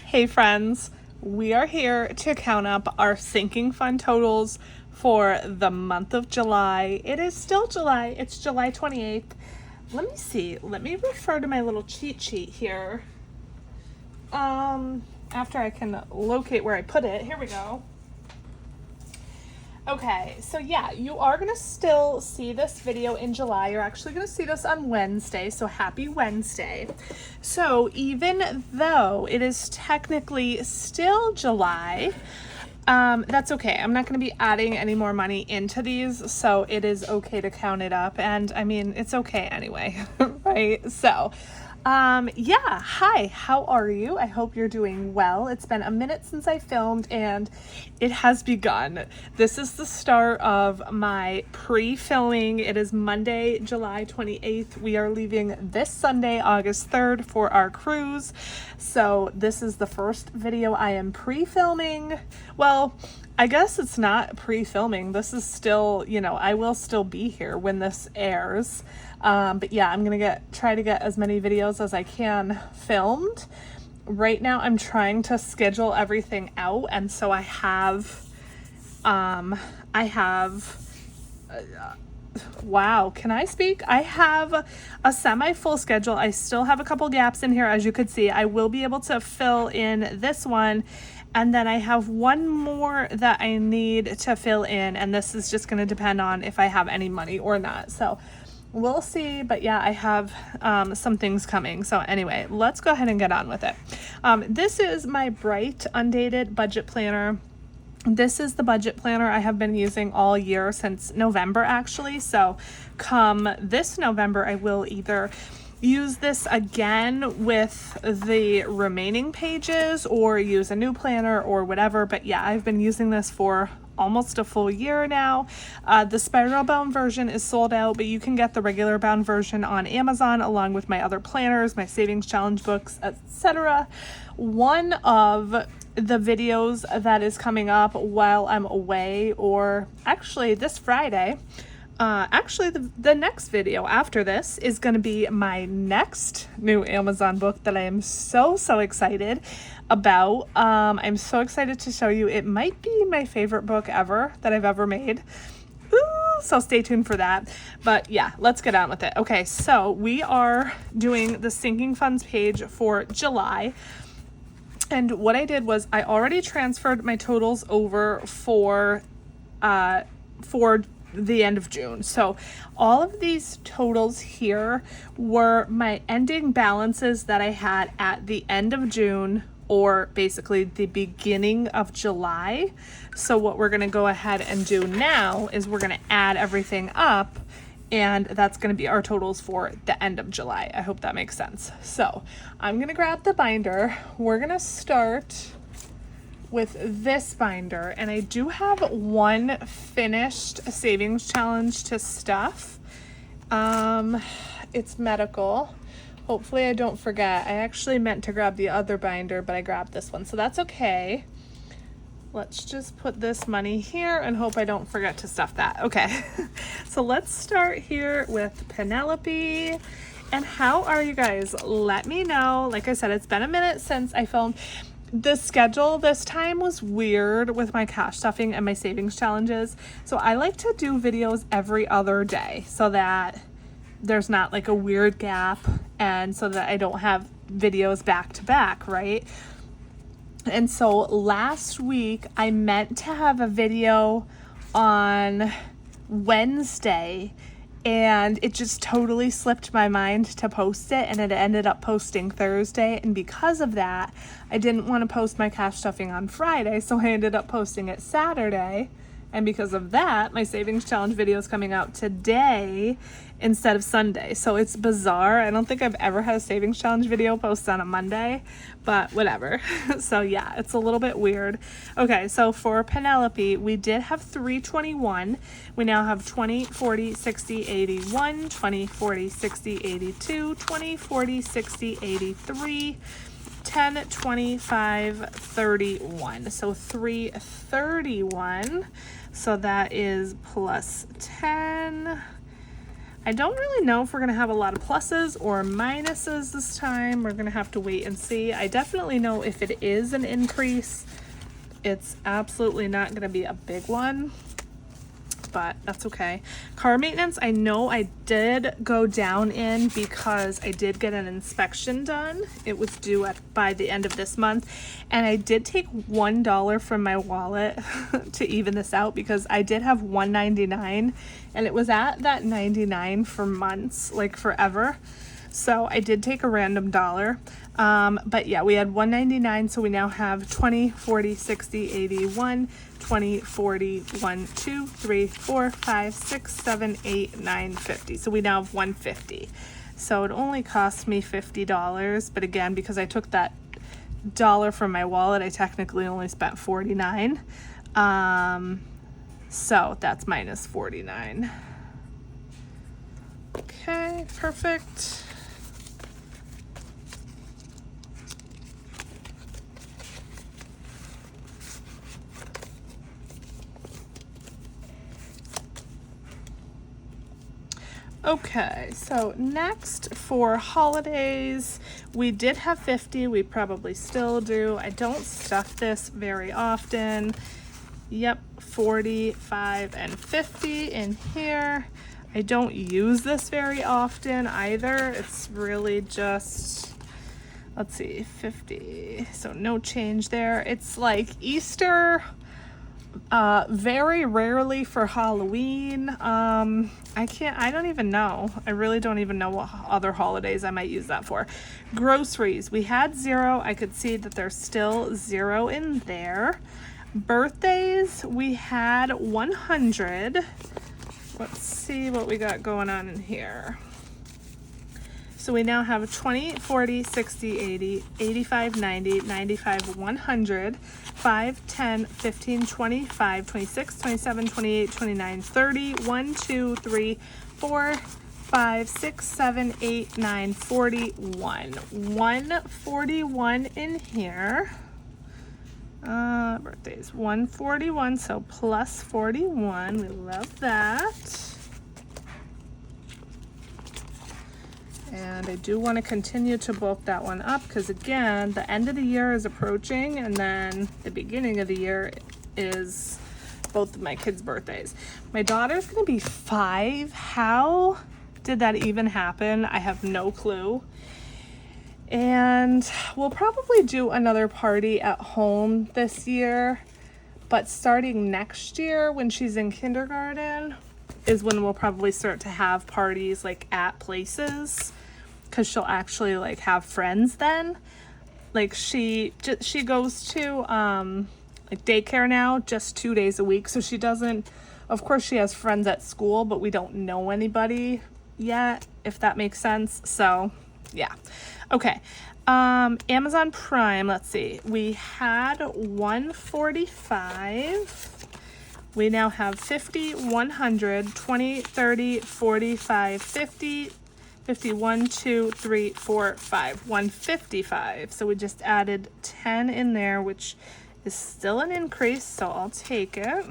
Hey friends, we are here to count up our sinking fund totals for the month of July. It is still July, it's July 28th. Let me see, let me refer to my little cheat sheet here. After I can locate where I put it, here we go. Okay, so yeah, you are gonna still see this video in July. You're actually gonna see this on Wednesday, so happy Wednesday. So even though it is technically still July, that's okay. I'm not gonna be adding any more money into these, so it is okay to count it up. And I mean, it's okay anyway, right? So, yeah, hi, how are you? I hope you're doing well. It's been a minute since I filmed and it has begun. This is the start of my pre-filming. It is Monday, July 28th. We are leaving this Sunday, August 3rd for our cruise. So this is the first video I am pre-filming. Well, I guess it's not pre-filming. This is still, you know, I will still be here when this airs. But yeah, I'm gonna try to get as many videos as I can filmed. Right now I'm trying to schedule everything out, and so I have wow, can I speak? I have a semi-full schedule. I still have a couple gaps in here, as you could see. I will be able to fill in this one, and then I have one more that I need to fill in, and this is just going to depend on if I have any money or not. So we'll see, but yeah, I have some things coming. So anyway, let's go ahead and get on with it. This is my Bright Undated Budget Planner. This is the budget planner I have been using all year since November, actually. So come this November, I will either use this again with the remaining pages or use a new planner or whatever. But yeah, I've been using this for almost a full year now. The spiral bound version is sold out, but you can get the regular bound version on Amazon along with my other planners, my savings challenge books, etc. One of the videos that is coming up while I'm away, or actually this Friday, actually the next video after this is going to be my next new Amazon book that I am so excited about. I'm so excited to show you. It might be my favorite book ever that I've ever made. Ooh, so stay tuned for that. But yeah, let's get on with it. Okay, so we are doing the sinking funds page for July. And what I did was I already transferred my totals over for the end of June. So all of these totals here were my ending balances that I had at the end of June, or basically the beginning of July. So what we're going to go ahead and do now is we're going to add everything up, and that's going to be our totals for the end of July. I hope that makes sense. So I'm going to grab the binder. We're going to start with this binder, and I do have one finished savings challenge to stuff. It's medical. Hopefully I don't forget. I actually meant to grab the other binder, but I grabbed this one, so that's okay. Let's just put this money here and hope I don't forget to stuff that. Okay, so let's start here with Penelope. And how are you guys? Let me know. Like I said, it's been a minute since I filmed. The schedule this time was weird with my cash stuffing and my savings challenges. So I like to do videos every other day so that there's not like a weird gap, and so that I don't have videos back to back, right? And so last week I meant to have a video on Wednesday, and it just totally slipped my mind to post it, and it ended up posting Thursday. And because of that, I didn't want to post my cash stuffing on Friday, so I ended up posting it Saturday. And because of that, my savings challenge video is coming out today instead of Sunday. So it's bizarre. I don't think I've ever had a savings challenge video post on a Monday, but whatever. So yeah, it's a little bit weird. Okay, so for Penelope, we did have 321. We now have 20, 40, 60, 81, 20, 40, 60, 82, 20, 40, 60, 83, 10, 25, 31. So 331. So that is plus 10. I don't really know if we're going to have a lot of pluses or minuses this time. We're going to have to wait and see. I definitely know if it is an increase, it's absolutely not going to be a big one, but that's okay. Car maintenance, I know I did go down in because I did get an inspection done. It was due by the end of this month, and I did take $1 from my wallet to even this out because I did have $1.99, and it was at that 99 for months, like forever. So I did take a random dollar. But yeah, we had $1.99, so we now have 20, 40, 60, 80, 1, 20, 40, 1, 2, 3, 4, 5, 6, 7, 8, 9, 50. So we now have $1.50. So it only cost me $50, but again, because I took that dollar from my wallet, I technically only spent $49. So that's minus $49. Okay, perfect. Okay, so next for holidays, we did have 50, we probably still do. I don't stuff this very often. Yep, 45 and 50 in here. I don't use this very often either. It's really just, let's see, 50, so no change there. It's like Easter, very rarely for Halloween. I don't even know. I really don't even know what other holidays I might use that for. Groceries, we had 0. I could see that there's still 0 in there. Birthdays, we had 100. Let's see what we got going on in here. So we now have 20, 40, 60, 80, 85, 90, 95, 100, 5, 10, 15, 25, 26, 27, 28, 29, 30, 1, 2, 3, 4, 5, 6, 7, 8, 9, 41. 141 in here. Birthdays, 141, so plus 41. We love that. And I do want to continue to bulk that one up because, again, the end of the year is approaching, and then the beginning of the year is both of my kids' birthdays. My daughter's going to be 5. How did that even happen? I have no clue. And we'll probably do another party at home this year, but starting next year when she's in kindergarten is when we'll probably start to have parties like at places, because she'll actually like have friends then. Like she goes to like daycare now just 2 days a week, so she doesn't, of course she has friends at school, but we don't know anybody yet, if that makes sense. So yeah. Okay, Amazon Prime, let's see, we had 145. We now have 50, 100, 20, 30, 45, 50, 51, 2, 3, 4, 5, 155. So we just added 10 in there, which is still an increase, so I'll take it.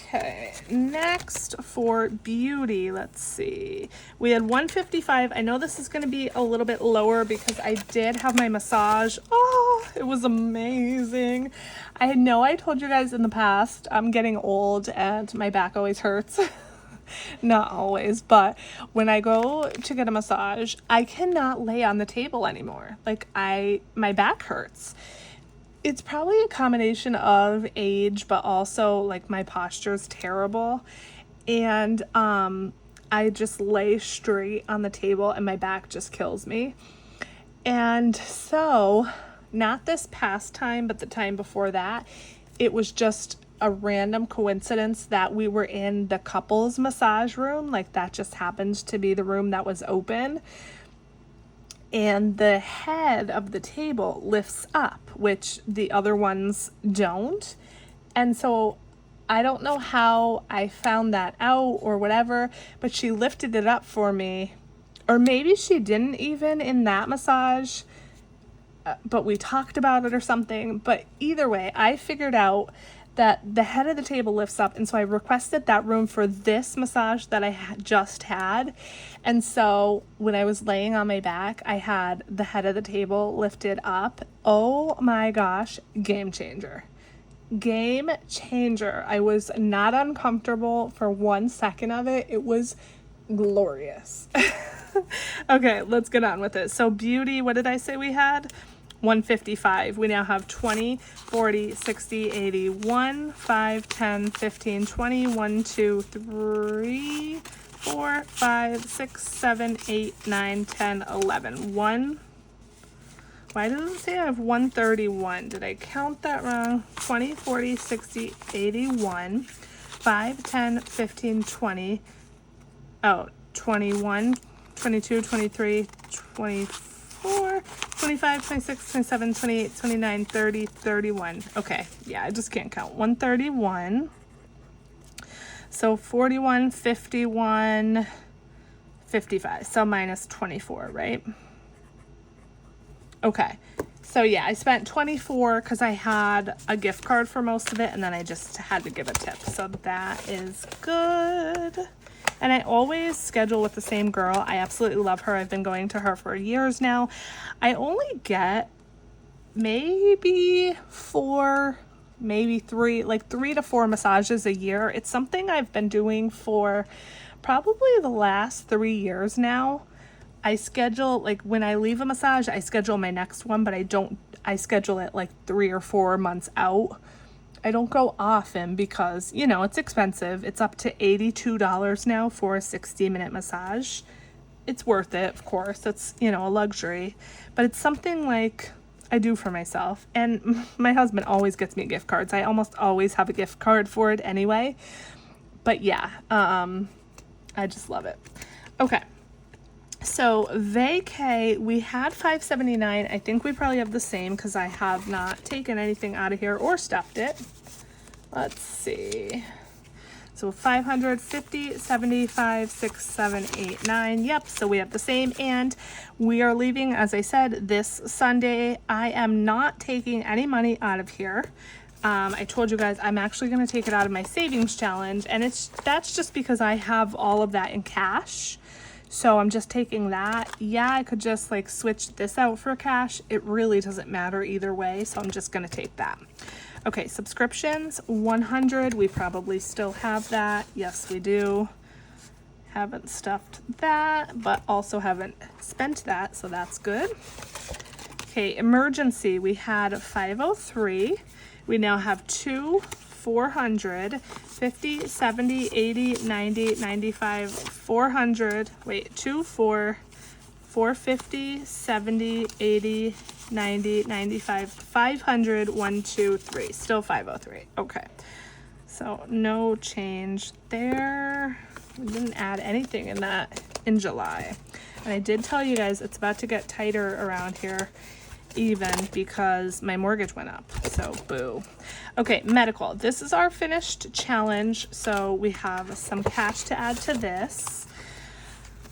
Okay, next for beauty, let's see. We had 155. I know this is going to be a little bit lower because I did have my massage. Oh, it was amazing. I know I told you guys in the past, I'm getting old and my back always hurts. Not always, but when I go to get a massage, I cannot lay on the table anymore. Like my back hurts. It's probably a combination of age, but also like my posture is terrible. And I just lay straight on the table and my back just kills me. And so, not this past time, but the time before that, it was just a random coincidence that we were in the couples massage room. Like that just happened to be the room that was open. And the head of the table lifts up, which the other ones don't. And so I don't know how I found that out or whatever, but she lifted it up for me. Or maybe she didn't even in that massage, but we talked about it or something. But either way, I figured out that the head of the table lifts up, and so I requested that room for this massage that I just had. And so when I was laying on my back, I had the head of the table lifted up. Oh my gosh, game changer. Game changer. I was not uncomfortable for 1 second of it. It was glorious. Okay, let's get on with it. So beauty, what did I say we had? 155. We now have 20, 40, 60, 80, 1, 5, 10, 15, 20, 1, 2, 3, 4, 5, 6, 7, 8, 9, 10, 11. 1. Why does it say I have 131? Did I count that wrong? 20, 40, 60, 81, 5, 10, 15, 20. Oh, 21, 22, 23, 24, 25, 26, 27, 28, 29, 30, 31. Okay, yeah, I just can't count. 131. So 41, 51, 55. So minus 24, right? Okay. So yeah, I spent 24 because I had a gift card for most of it, and then I just had to give a tip. So that is good. And I always schedule with the same girl. I absolutely love her. I've been going to her for years now. I only get maybe 4, maybe 3, like 3 to 4 massages a year. It's something I've been doing for probably the last 3 years now. I schedule, like when I leave a massage, I schedule my next one, but I schedule it like 3 or 4 months out. I don't go often because, you know, it's expensive. It's up to $82 now for a 60-minute massage. It's worth it, of course. It's, you know, a luxury, but it's something like I do for myself. And my husband always gets me gift cards. I almost always have a gift card for it anyway. But yeah, I just love it. Okay. So vacay, we had $5.79. I think we probably have the same because I have not taken anything out of here or stuffed it. Let's see. So 550, 75, 6, 7, 8, 9. Yep, so we have the same. And we are leaving, as I said, this Sunday. I am not taking any money out of here. I told you guys I'm actually going to take it out of my savings challenge. And that's just because I have all of that in cash. So I'm just taking that. Yeah, I could just like switch this out for cash. It really doesn't matter either way. So I'm just going to take that. Okay, subscriptions, 100. We probably still have that. Yes, we do. Haven't stuffed that, but also haven't spent that. So that's good. Okay, emergency. We had 503. We now have 2, 400, 50, 70, 80, 90, 95, 400, wait, 2, 4, 450, 70, 80, 90, 95, 500, 1, 2, 3, still 503. Okay, so no change there. We didn't add anything in that in July. And I did tell you guys it's about to get tighter around here even because my mortgage went up, so boo. Okay, medical. This is our finished challenge, so we have some cash to add to this.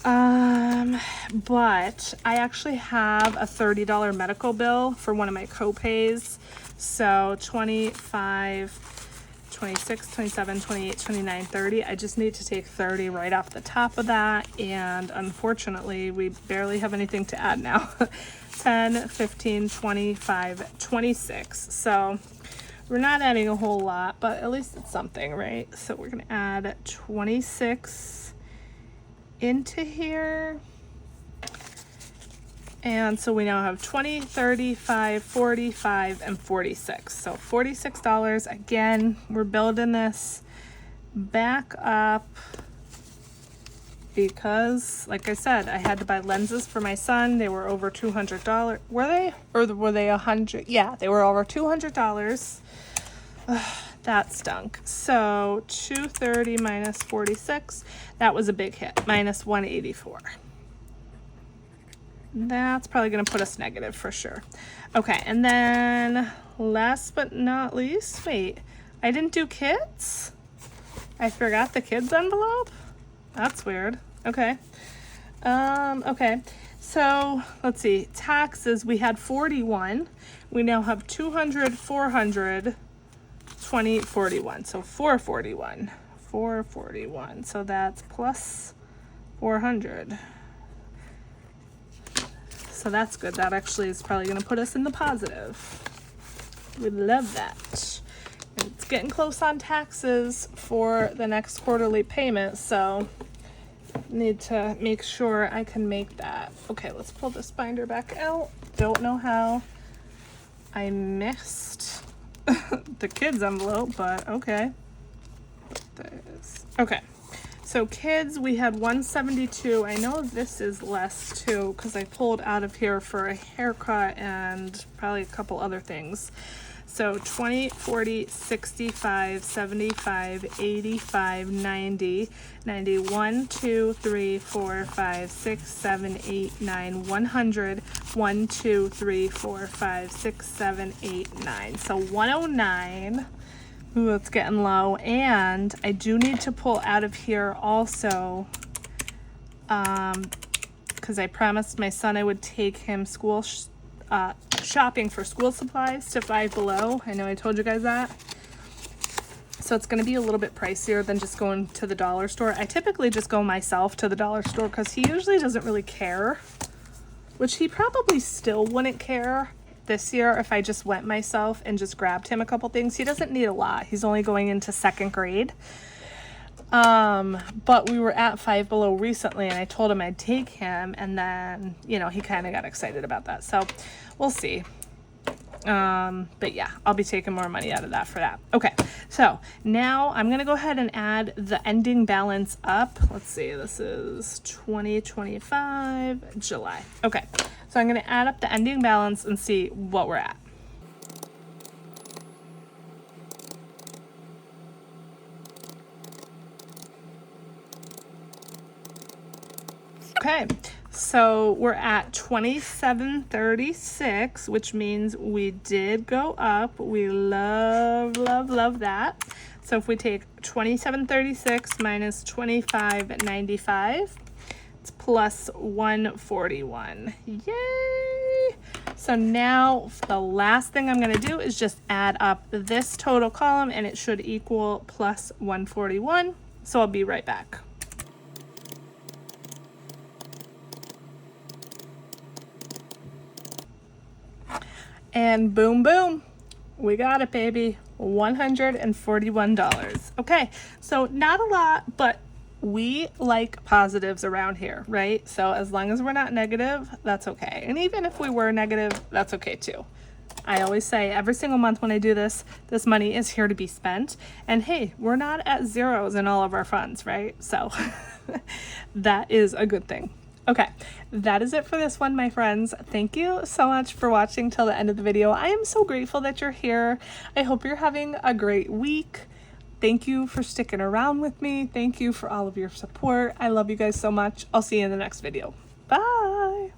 But I actually have a $30 medical bill for one of my co-pays. So 25, 26, 27, 28, 29, 30. I just need to take 30 right off the top of that. And unfortunately, we barely have anything to add now. 10, 15, 25, 26. So we're not adding a whole lot, but at least it's something, right? So we're going to add 26 into here. And so we now have 20, 35, 45, and 46. So $46. Again, we're building this back up because, like I said, I had to buy lenses for my son. They were over $200. Were they? Or were they 100? Yeah, they were over $200. That stunk. So 230 minus 46. That was a big hit. Minus 184. That's probably going to put us negative for sure. Okay, and then last but not least, wait, I didn't do kids? I forgot the kids envelope? That's weird. Okay. Okay, so let's see. Taxes, we had 41. We now have 200, 400, 2041. So 441. 441. So that's plus 400. So that's good. That actually is probably going to put us in the positive. We love that. And it's getting close on taxes for the next quarterly payment, so need to make sure I can make that. Okay, let's pull this binder back out. Don't know how I missed the kids envelope, but okay. Okay, so kids, we had 172. I know this is less too because I pulled out of here for a haircut and probably a couple other things. So 20, 40, 65, 75, 85, 90, 91, 2, 3, 4, 5, 6, 7, 8, 9, 100, 1, 2, 3, 4, 5, 6, 7, 8, 9. So 109. Ooh, it's getting low. And I do need to pull out of here also because I promised my son I would take him shopping for school supplies to Five Below. I know I told you guys that. So it's going to be a little bit pricier than just going to the dollar store. I typically just go myself to the dollar store because he usually doesn't really care, which he probably still wouldn't care this year if I just went myself and just grabbed him a couple things. He doesn't need a lot. He's only going into 2nd grade. But we were at Five Below recently and I told him I'd take him, and then, you know, he kind of got excited about that. So we'll see. But yeah, I'll be taking more money out of that for that. Okay. So now I'm going to go ahead and add the ending balance up. Let's see. This is 2025 July. Okay. So I'm going to add up the ending balance and see what we're at. Okay, so we're at 2736, which means we did go up. We love, love, love that. So if we take 2736 minus 2595, it's plus 141. Yay! So now the last thing I'm going to do is just add up this total column, and it should equal plus 141. So I'll be right back. And boom, boom, we got it, baby. $141. Okay, so not a lot, but we like positives around here, right? So as long as we're not negative, that's okay. And even if we were negative, that's okay too. I always say every single month when I do this, this money is here to be spent. And hey, we're not at zeros in all of our funds, right? So that is a good thing. Okay, that is it for this one, my friends. Thank you so much for watching till the end of the video. I am so grateful that you're here. I hope you're having a great week. Thank you for sticking around with me. Thank you for all of your support. I love you guys so much. I'll see you in the next video. Bye.